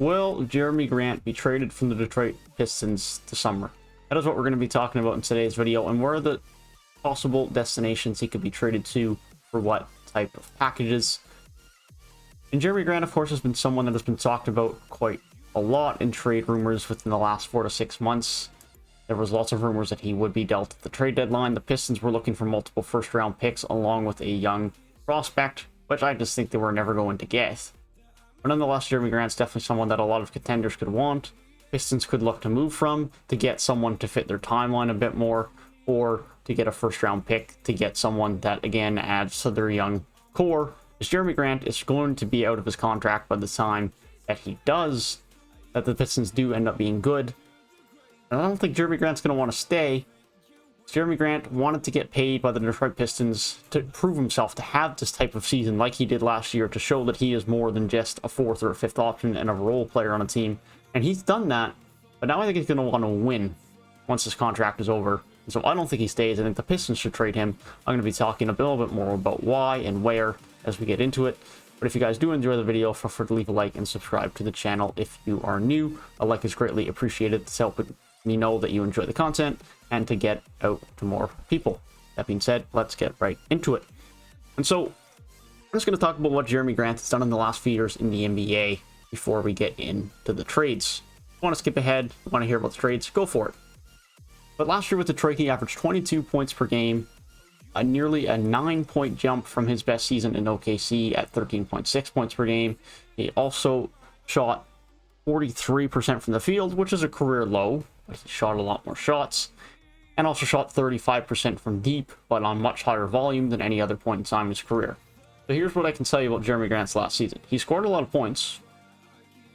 Will Jerami Grant be traded from the Detroit Pistons this summer? That is what we're going to be talking about in today's video, and where are the possible destinations he could be traded to for what type of packages. And Jerami Grant, of course, has been someone that has been talked about quite a lot in trade rumors within the last 4 to 6 months. There was lots of rumors that he would be dealt at the trade deadline. The Pistons were looking for multiple first-round picks along with a young prospect, which I just think they were never going to get. But nonetheless, Jerami Grant's definitely someone that a lot of contenders could want. Pistons could look to move from to get someone to fit their timeline a bit more, or to get a first-round pick to get someone that, again, adds to their young core. As Jerami Grant is going to be out of his contract by the time that he does, that the Pistons do end up being good. And I don't think Jerami Grant's going to want to stay. Jerami Grant wanted to get paid by the Detroit Pistons to prove himself, to have this type of season like he did last year, to show that he is more than just a fourth or a fifth option and a role player on a team. And he's done that, but now I think he's going to want to win once his contract is over. And so I don't think he stays. I think the Pistons should trade him. I'm going to be talking a little bit more about why and where as we get into it. But if you guys do enjoy the video, feel free to leave a like and subscribe to the channel if you are new. A like is greatly appreciated. It's helping me know that you enjoy the content and to get out to more people. That being said, let's get right into it. And so I'm just going to talk about what Jerami Grant has done in the last few years in the NBA before we get into the trades. If you want to skip ahead, want to hear about the trades, go for it. But last year with Detroit, he averaged 22 points per game, nearly a 9-point jump from his best season in OKC at 13.6 points per game. He also shot 43% from the field, which is a career low, but he shot a lot more shots. And also shot 35% from deep, but on much higher volume than any other point in time in his career. So here's what I can tell you about Jerami Grant's last season. He scored a lot of points.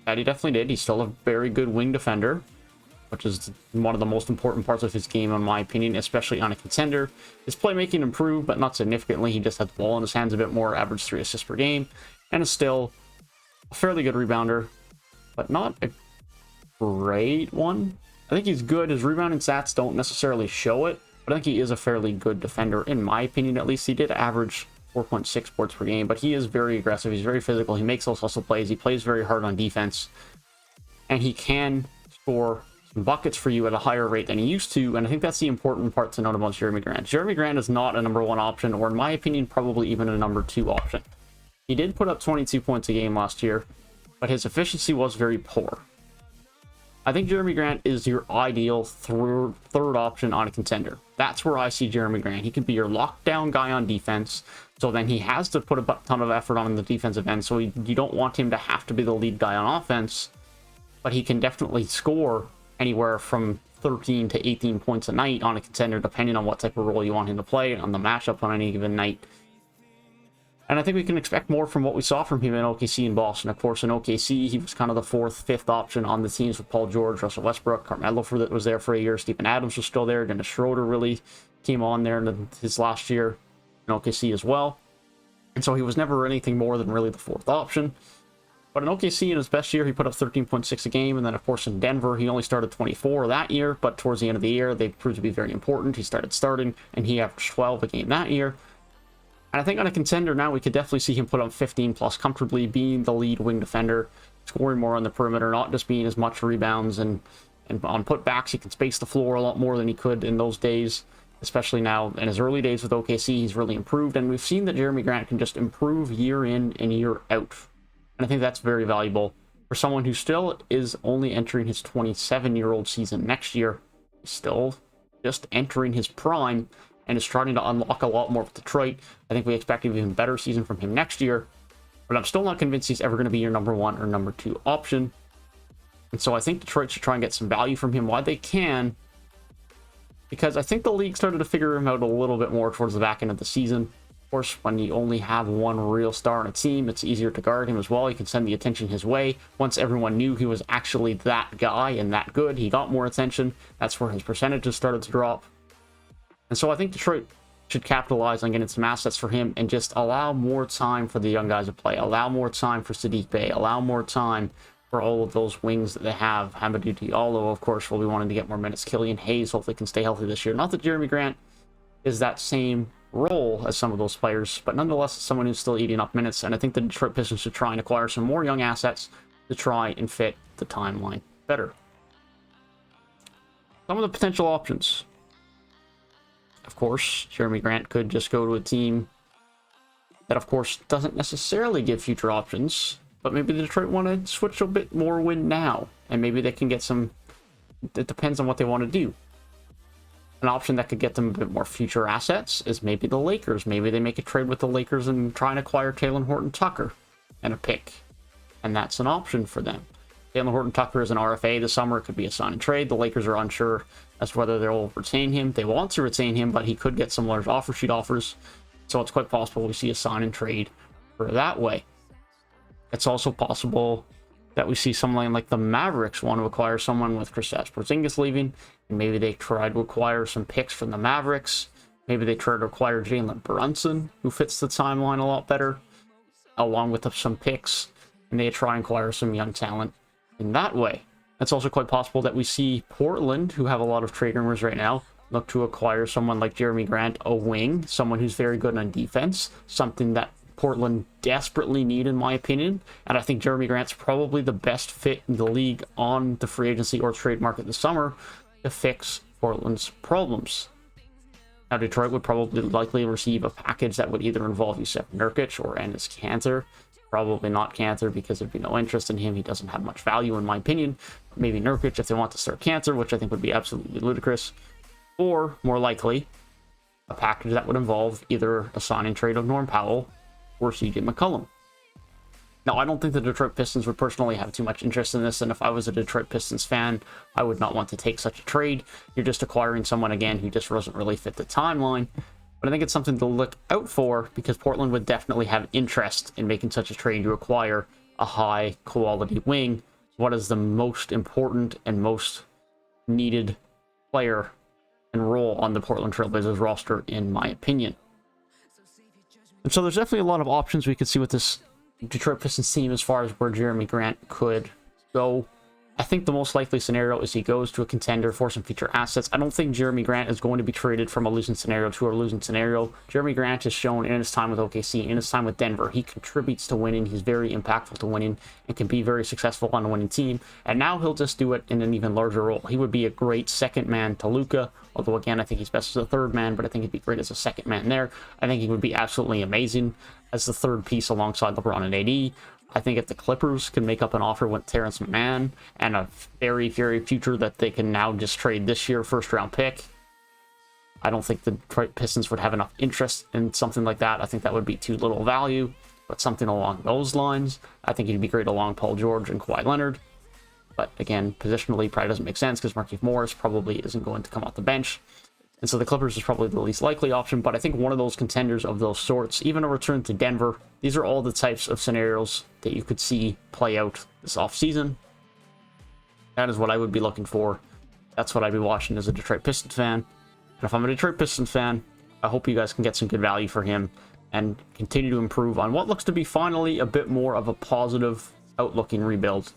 That he definitely did. He's still a very good wing defender, which is one of the most important parts of his game, in my opinion, especially on a contender. His playmaking improved, but not significantly. He just had the ball in his hands a bit more, averaged 3 assists per game, and is still a fairly good rebounder, but not a great one. I think he's good. His rebounding stats don't necessarily show it, but I think he is a fairly good defender, in my opinion at least. He did average 4.6 boards per game, but he is very aggressive. He's very physical. He makes those hustle plays. He plays very hard on defense, and he can score some buckets for you at a higher rate than he used to. And I think that's the important part to note about Jerami Grant. Jerami Grant is not a #1 option, or in my opinion, probably even a #2 option. He did put up 22 points a game last year, but his efficiency was very poor. I think Jerami Grant is your ideal third option on a contender. That's where I see Jerami Grant. He can be your lockdown guy on defense, so then he has to put a ton of effort on the defensive end, so you don't want him to have to be the lead guy on offense, but he can definitely score anywhere from 13 to 18 points a night on a contender, depending on what type of role you want him to play, on the matchup on any given night. And I think we can expect more from what we saw from him in OKC and Boston. Of course, in OKC, he was kind of the 4th, 5th option on the teams with Paul George, Russell Westbrook, Carmelo was there for a year, Stephen Adams was still there, Dennis Schroeder really came on there in his last year in OKC as well. And so he was never anything more than really the 4th option. But in OKC, in his best year, he put up 13.6 a game. And then, of course, in Denver, he only started 24 that year. But towards the end of the year, they proved to be very important. He started starting, and he averaged 12 a game that year. And I think on a contender now, we could definitely see him put up 15 plus comfortably, being the lead wing defender, scoring more on the perimeter, not just being as much rebounds. And on putbacks, he can space the floor a lot more than he could in those days. Especially now in his early days with OKC, he's really improved. And we've seen that Jerami Grant can just improve year in and year out. And I think that's very valuable for someone who still is only entering his 27-year-old season next year. He's still just entering his prime and is starting to unlock a lot more with Detroit. I think we expect an even better season from him next year. But I'm still not convinced he's ever going to be your #1 or #2 option. And so I think Detroit should try and get some value from him while they can, because I think the league started to figure him out a little bit more towards the back end of the season. Of course, when you only have one real star on a team, it's easier to guard him as well. You can send the attention his way. Once everyone knew he was actually that guy and that good, he got more attention. That's where his percentages started to drop. And so I think Detroit should capitalize on getting some assets for him and just allow more time for the young guys to play. Allow more time for Saddiq Bey. Allow more time for all of those wings that they have. Hamidou Diallo, of course, will be wanting to get more minutes. Killian Hayes hopefully can stay healthy this year. Not that Jerami Grant is that same role as some of those players, but nonetheless, someone who's still eating up minutes. And I think the Detroit Pistons should try and acquire some more young assets to try and fit the timeline better. Some of the potential options. Of course, Jerami Grant could just go to a team that, of course, doesn't necessarily give future options, but maybe the Detroit want to switch a bit more win now, and maybe they can get some. It depends on what they want to do. An option that could get them a bit more future assets is maybe the Lakers. Maybe they make a trade with the Lakers and try and acquire Taylor Horton-Tucker and a pick, and that's an option for them. Taylor Horton-Tucker is an RFA this summer. It could be a sign and trade. The Lakers are unsure as to whether they'll retain him. They want to retain him, but he could get some large offer sheet offers. So it's quite possible we see a sign and trade for that way. It's also possible that we see someone like the Mavericks want to acquire someone with Kristaps Porzingis leaving, and maybe they try to acquire some picks from the Mavericks. Maybe they try to acquire Jalen Brunson, who fits the timeline a lot better, along with some picks, and they try and acquire some young talent in that way. It's also quite possible that we see Portland, who have a lot of trade rumors right now, look to acquire someone like Jerami Grant, a wing, someone who's very good on defense, something that Portland desperately need, in my opinion. And I think Jerami Grant's probably the best fit in the league on the free agency or trade market this summer to fix Portland's problems. Now, Detroit would probably likely receive a package that would either involve Jusuf Nurkic or Enes Kanter. Probably not Kanter because there'd be no interest in him. He doesn't have much value, in my opinion. Maybe Nurkic if they want to start Kanter, which I think would be absolutely ludicrous. Or, more likely, a package that would involve either a sign and trade of Norm Powell or CJ McCollum. Now, I don't think the Detroit Pistons would personally have too much interest in this, and if I was a Detroit Pistons fan, I would not want to take such a trade. You're just acquiring someone, again, who just doesn't really fit the timeline. But I think it's something to look out for, because Portland would definitely have interest in making such a trade to acquire a high-quality wing. What is the most important and most needed player and role on the Portland Trailblazers roster, in my opinion. And so there's definitely a lot of options we could see with this Detroit Pistons team as far as where Jerami Grant could go. I think the most likely scenario is he goes to a contender for some future assets. I don't think Jerami Grant is going to be traded from a losing scenario to a losing scenario. Jerami Grant has shown in his time with OKC, in his time with Denver, he contributes to winning. He's very impactful to winning and can be very successful on a winning team. And now he'll just do it in an even larger role. He would be a great second man to Luka, although again, I think he's best as a third man, but I think he'd be great as a second man there. I think he would be absolutely amazing as the third piece alongside LeBron and AD. I think if the Clippers can make up an offer with Terrence McMahon and a very, very future that they can now just trade this year first-round pick, I don't think the Detroit Pistons would have enough interest in something like that. I think that would be too little value, but something along those lines. I think he'd be great along Paul George and Kawhi Leonard. But again, positionally, probably doesn't make sense because Markieff Morris probably isn't going to come off the bench. And so the Clippers is probably the least likely option, but I think one of those contenders of those sorts, even a return to Denver, these are all the types of scenarios that you could see play out this offseason. That is what I would be looking for. That's what I'd be watching as a Detroit Pistons fan. And if I'm a Detroit Pistons fan, I hope you guys can get some good value for him and continue to improve on what looks to be finally a bit more of a positive outlooking rebuild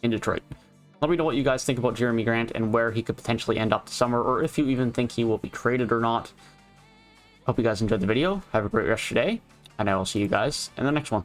in Detroit. Let me know what you guys think about Jerami Grant and where he could potentially end up this summer, or if you even think he will be traded or not. Hope you guys enjoyed the video. Have a great rest of your day, and I will see you guys in the next one.